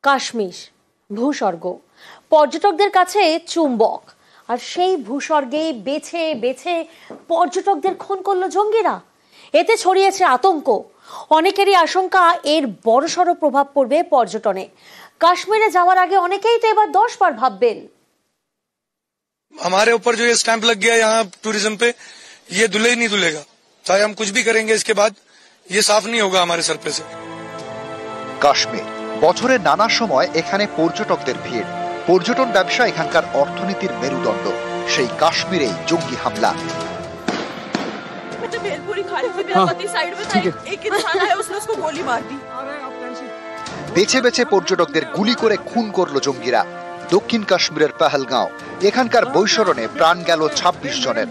কাশ্মীর ভূস্বর্গ, পর্যটকদের কাছে চুম্বক, আর সেই ভূস্বর্গে বেছে বেছে পর্যটকদের খুন করলো জঙ্গিরা। এতে ছড়িয়েছে আতঙ্ক। অনেকেরই আশঙ্কা এর বড়সড় প্রভাব পড়বে পর্যটনে। কাশ্মীরে যাওয়ার আগে অনেকেই তো এবার 10 বার ভাববেন। हमारे ऊपर जो ये स्टैंप लग गया यहाँ टूरिज्म पे, ये धुले ही नहीं धुलेगा। चाहे हम कुछ भी करेंगे इसके बाद ये साफ नहीं होगा हमारे सर पे से। কাশ্মীর বছরের নানা সময় এখানে পর্যটকদের ভিড়। পর্যটন ব্যবসা এখানকার অর্থনীতির মেরুদণ্ড। সেই কাশ্মীরেই জঙ্গি হামলা। বেছে বেছে পর্যটকদের গুলি করে খুন করলো জঙ্গিরা। দক্ষিণ কাশ্মীরের পেহেলগাঁও, এখানকার বৈশরণে প্রাণ গেল 26 জনের।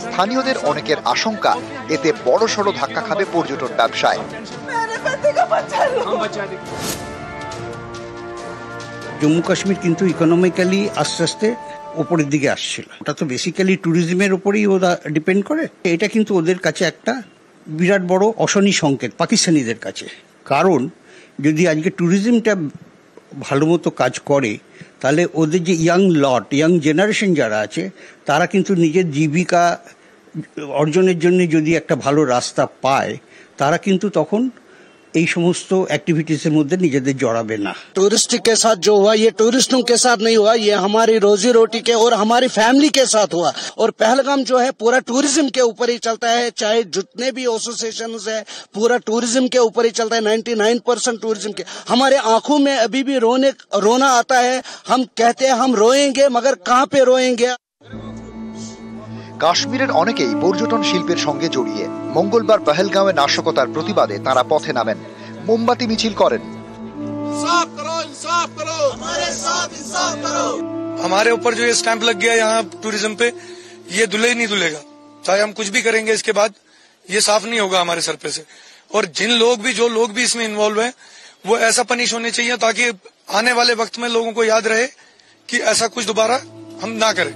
স্থানীয়দের অনেকের আশঙ্কা এতে বড়সড় ধাক্কা খাবে পর্যটন ব্যবসায়। জম্মু কাশ্মীর কিন্তু ইকোনমিক্যালি আস্তে আস্তে উপরের দিকে আসছিল। ওটা তো বেসিক্যালি ট্যুরিজমের উপরেই ওরা ডিপেন্ড করে। এটা কিন্তু ওদের কাছে একটা বিরাট বড় অশনি সংকেত পাকিস্তানিদের কাছে। কারণ যদি আজকে ট্যুরিজমটা ভালো মতো কাজ করে, তাহলে ওদের যে ইয়াং জেনারেশন যারা আছে, তারা কিন্তু নিজের জীবিকা অর্জনের জন্য যদি একটা ভালো রাস্তা পায়, তারা কিন্তু তখন এই সমস্ত অ্যাক্টিভিটিসের মধ্যে নিজেদের জড়াবে না। टूरिस्ट के साथ जो हुआ ये टूरिस्टों के साथ नहीं हुआ, ये हमारी रोजी रोटी के और हमारी फैमिली के साथ हुआ। और पहलगाम जो है पूरा टूरिज्म के ऊपर ही चलता है, चाहे जितने भी एसोसिएशन है पूरा टूरिज्म के ऊपर ही चलता है। 99% टूरिज्म के। हमारे आंखों में अभी भी रोना आता है। हम कहते हैं हम रोएंगे, मगर कहाँ पे रोएंगे। কাশ্মীরের অনেকেই পর্যটন শিল্পের সঙ্গে জড়িয়ে। মঙ্গলবার পেহেলগাঁওয়ে নাশকতার প্রতিবাদে তারা পথে নামেন, মোমবাতি মিছিল করেন। हमारे ऊपर जो ये स्टैंप लग गया यहाँ टूरिज्म पे, ये धुले ही नहीं धुलेगा। चाहे हम कुछ भी करेंगे इसके बाद ये साफ नहीं होगा हमारे सर पे से। और जो लोग भी इसमें इन्वॉल्व हैं, वो ऐसा पनिश होने चाहिए ताकि आने वाले वक्त में लोगों को याद रहे कि ऐसा कुछ दोबारा हम ना करें।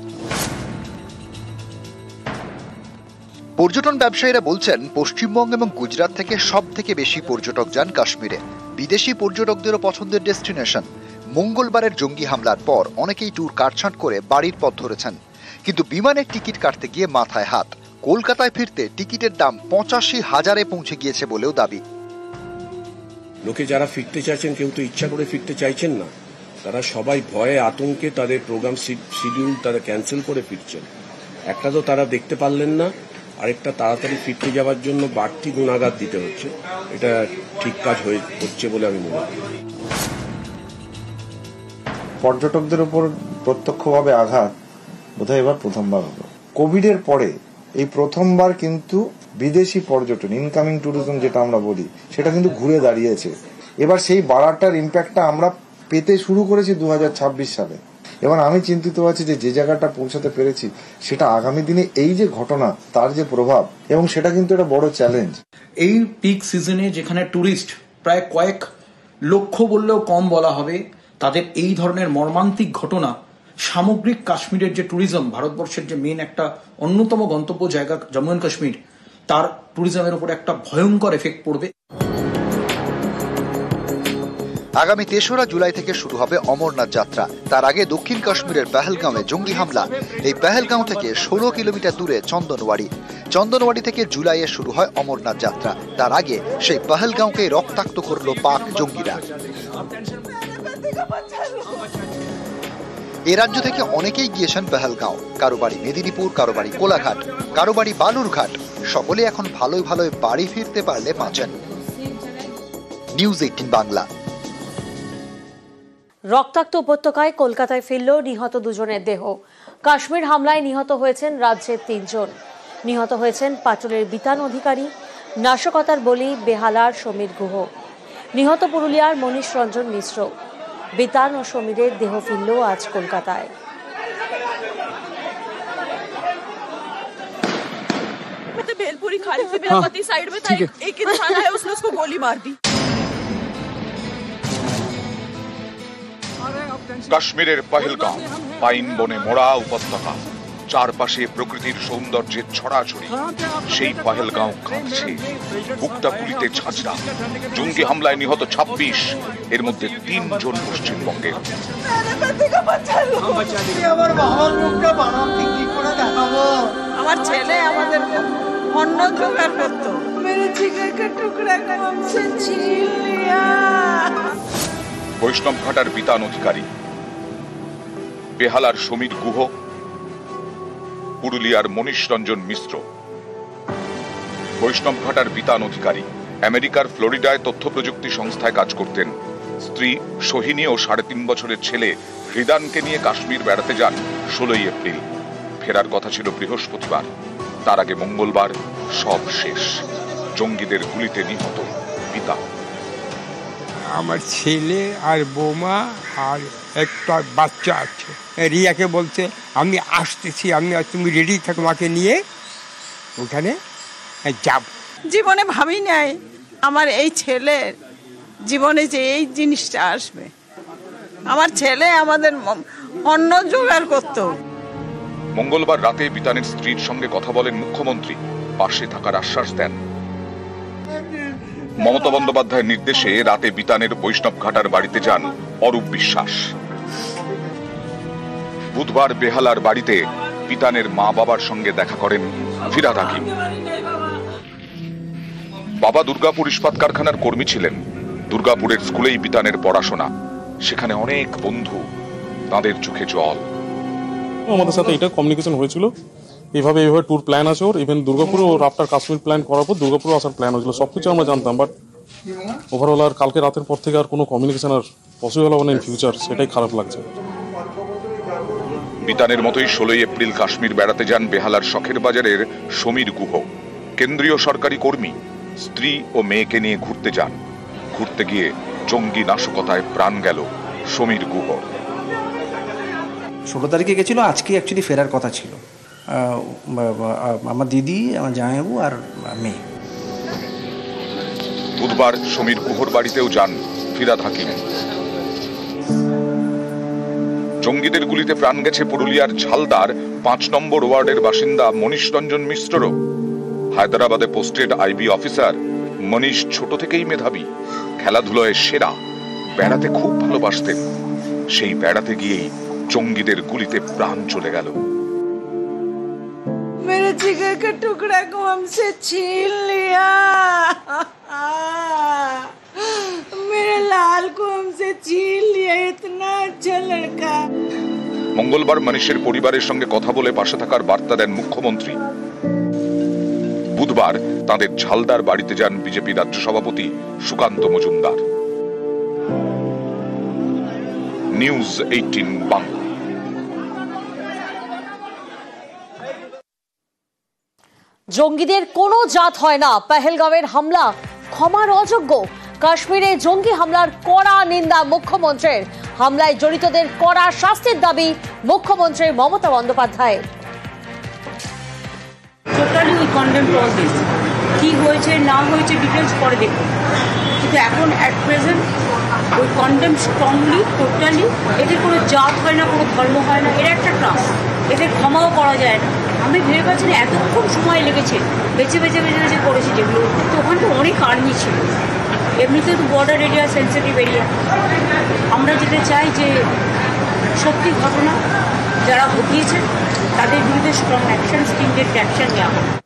পর্যটন ব্যবসায়ীরা বলছেন, পশ্চিমবঙ্গ এবং গুজরাট থেকে সব থেকে বেশি পর্যটক যান কাশ্মীরে। বিদেশি পর্যটকদেরও পছন্দের ডেস্টিনেশন। মঙ্গলবারের জঙ্গি হামলার পর অনেকেই ট্যুর কাটছাঁট করে বাড়ির পথ ধরেছেন, কিন্তু বিমানের টিকিট কাটতে গিয়ে মাথায় হাত। কলকাতায় ফিরতে টিকিটের দাম 85,000-এ পৌঁছে গিয়েছে বলেও দাবি। লোকে যারা ফিরতে চাইছেন, কেউ তো ইচ্ছা করে ফিরতে চাইছেন না, তারা সবাই ভয়ে আতঙ্কে তাদের প্রোগ্রাম শিডিউল তারা ক্যান্সেল করে ফিরছেন। একটা তো তারা দেখতে পারলেন না, আরেকটা তাড়াতাড়ি ফিরতে যাওয়ার জন্য বাড়তি গুণাগার দিতে হচ্ছে। এটা ঠিক কাজ হচ্ছে বলে আমি মনে করি। পর্যটকদের উপর প্রত্যক্ষভাবে আঘাত বোধহয় এবার প্রথমবার হলো। কোভিডের পরে এই প্রথমবার কিন্তু বিদেশি পর্যটন, ইনকামিং ট্যুরিজম যেটা আমরা বলি, সেটা কিন্তু ঘুরে দাঁড়িয়েছে। এবার সেই বাড়াটার ইম্প্যাক্টটা আমরা পেতে শুরু করেছি 2026 সালে। এবার আমি চিন্তিত আছি যে জায়গাটা পৌঁছাতে পেরেছি, সেটা আগামী দিনে এই যে ঘটনা তার যে প্রভাব, এবং সেটা কিন্তু একটা বড় চ্যালেঞ্জ। এই পিক সিজনে যেখানে ট্যুরিস্ট প্রায় কয়েক লক্ষ বললেও কম বলা হবে, তাদের এই ধরনের মর্মান্তিক ঘটনা সামগ্রিক কাশ্মীরের যে ট্যুরিজম, ভারতবর্ষের যে মেন একটা অন্যতম গন্তব্য জায়গা জম্মু অ্যান্ড কাশ্মীর, তার ট্যুরিজমের উপর একটা ভয়ঙ্কর এফেক্ট পড়বে। আগামী 3রা জুলাই থেকে শুরু হবে অমরনাথ যাত্রা। তার আগে দক্ষিণ কাশ্মীরের পেহেলগাঁওয়ে জঙ্গি হামলা। এই পেহেলগাঁও থেকে 16 কিলোমিটার দূরে চন্দনওয়াড়ি থেকে জুলাইয়ে শুরু হয় অমরনাথ যাত্রা। তার আগে সেই পেহেলগাঁওকে রক্তাক্ত করল পাক জঙ্গিরা। এ রাজ্য থেকে অনেকেই গিয়েছেন পেহেলগাঁও। কারো বাড়ি মেদিনীপুর, কারো বাড়ি কোলাঘাট, কারো বাড়ি বালুরঘাট। সকলে এখন ভালোই ভালোই বাড়ি ফিরতে পারলে বাঁচেন। নিউজ 18 বাংলা। রক্তাক্ত উপত্যকায় কলকাতায় ফিরল নিহত 2 জনের দেহ। কাশ্মীর হামলায় নিহত হয়েছেন রাজ্যের 3 জন। নিহত হয়েছেন পাটুলের বিতান অধিকারী, নাশকতার বলি বেহালার সমীর গুহ। নিহত পুরুলিয়ার মনীষ রঞ্জন মিশ্র। বিতান ও সমীরের দেহ ফিরল আজ কলকাতায়। भेलपुरी खाने से मेरा पति साइड में था, एक इंसान आया उसने उसको गोली मार दी। কাশ্মীরের পেহেলগাঁও পাইন বনে মোড়া উপত্যকা। চারপাশে প্রকৃতির সৌন্দর্যের ছড়াছড়ি। সেই পহেলগাঁও কাঁদছে, বুকটা গুলিতে ঝাঁঝরা। জঙ্গি হামলায় নিহত 26, এর মধ্যে 3 জন পশ্চিমবঙ্গের। আমার ছেলে আমাদের অন্ন জোগাড় করতো। বৈষ্ণবঘাটার বিতান অধিকারী, বেহালার সমীর গুহ, পুরুলিয়ার মনীষ রঞ্জন মিশ্র। বৈষ্ণবঘাটার বিতান অধিকারী আমেরিকার ফ্লোরিডায় তথ্য প্রযুক্তি সংস্থায় কাজ করতেন। স্ত্রী সোহিনী ও 3.5 বছরের ছেলে হৃদানকে নিয়ে কাশ্মীর বেড়াতে যান 16 এপ্রিল। ফেরার কথা ছিল বৃহস্পতিবার। তার আগে মঙ্গলবার সব শেষ। জঙ্গিদের গুলিতে নিহত পিতা। আমার ছেলে আর বৌমা আর একটা বাচ্চা আছে। রিয়াকে বলছে আমি আসতেছি, তুমি রেডি থাকো, আমাকে নিয়ে ওখানে যাব। জীবনে ভাবি নাই আমার এই ছেলের জীবনে যে এই জিনিসটা আসবে। আমার ছেলে আমাদের অন্ন জোগাড় করতো। মঙ্গলবার রাতে বিতানের স্ত্রীর সঙ্গে কথা বলেন মুখ্যমন্ত্রী, পাশে থাকার আশ্বাস দেন। মমতা বন্দ্যোপাধ্যায়ের নির্দেশে রাতে বিতানের বৈষ্ণবঘাটার বাড়িতে যান অরূপ বিশ্বাস। বুধবার বেহালার বাড়িতে বিতানের মা বাবার সঙ্গে দেখা করেন ফিরহাদ হাকিম। বাবা দুর্গাপুর ইস্পাত কারখানার কর্মী ছিলেন। দুর্গাপুরের স্কুলেই বিতানের পড়াশোনা। সেখানে অনেক বন্ধু, তাদের চোখে জল। আমাদের সাথে এটা কমিউনিকেশন হয়েছিল, এইভাবে ট্যুর প্ল্যান আছে ওর। ইভেন দুর্গাপুরে ওর আফটার কাশ্মীর প্ল্যান করার পর দুর্গাপুরে আসার প্ল্যান হয়েছিল। সবকিছু আমরা জানতাম, বাট ওভারঅল আর কালকে রাতের পর থেকে আর কোনো কমিউনিকেশন আর পসিবল হবে না ইন ফিউচার, সেটাই খারাপ লাগছে। বিতানের মতোই 16 এপ্রিল কাশ্মীর বেড়াতে যান বেহালার শখের বাজারের সমীর গুহ। কেন্দ্রীয় সরকারি কর্মী, স্ত্রী ও মেয়েকে নিয়ে ঘুরতে যান। ঘুরতে গিয়ে জঙ্গি নাশকতায় প্রাণ গেল সমীর গুহ। 16 তারিখে গেছিল, আজকে অ্যাকচুয়ালি ফেরার কথা ছিল। আমার দিদি, আমার জামাইবাবু আর মেয়ে। বুধবার সমীর গুহর বাড়িতেও যান ফিরহাদ হাকিম। জঙ্গিদের গুলিতে প্রাণ গেছে পুরুলিয়ার ঝালদার 5 নম্বর ওয়ার্ডের বাসিন্দা মনীষ রঞ্জন মিশ্ররও। হায়দ্রাবাদে পোস্টেড আইবি অফিসার মনীষ ছোট থেকেই মেধাবী, খেলাধুলায় সেরা, বেড়াতে খুব ভালোবাসতেন। সেই বেড়াতে গিয়েই জঙ্গিদের গুলিতে প্রাণ চলে গেল। मेरे जिगर का टुकड़ा को हमसे छीन लिया, मेरे लाल को हमसे छीन लिया, इतना अच्छा लड़का। মঙ্গলবার মনীষের পরিবারের সঙ্গে কথা বলে পাশে থাকার বার্তা দেন মুখ্যমন্ত্রী। বুধবার তাদের ঝালদার বাড়িতে যান বিজেপি রাজ্য সভাপতি সুকান্ত মজুমদার। নিউজ 18 বাংলা। জঙ্গিদের কোনো জাত হয় না, পহেলগাঁওয়ের হামলা ক্ষমার অযোগ্য। কাশ্মীরে জঙ্গি হামলার কড়া নিন্দা মুখ্যমন্ত্রীর। হামলায় জড়িতদের কড়া শাস্তির দাবি মুখ্যমন্ত্রী Mamata Bandyopadhyay. Totally we condemn all this. কি হয়েছে না হয়েছে ডিটেলস পরে দেখুন, কিন্তু এখন at present we condemn strongly, totally. এদের কোনো জাত হয় না, কোনো ধর্ম হয় না, এরা একটা ক্লাস, এদের ক্ষমাও করা যায় না। আমি ভেবে পাচ্ছি না এতক্ষণ সময় লেগেছে, বেছে বেছে বেছে বেছে করেছি যেগুলো। তো ওখানে তো অনেক আর্মি ছিল, এমনিতেও তো বর্ডার এরিয়া, সেন্সিটিভ এরিয়া। আমরা যেতে চাই যে সত্যি ঘটনা যারা ঘটিয়েছে তাদের বিরুদ্ধে স্ট্রং অ্যাকশন, স্টিমডেড অ্যাকশন নেওয়া হয়।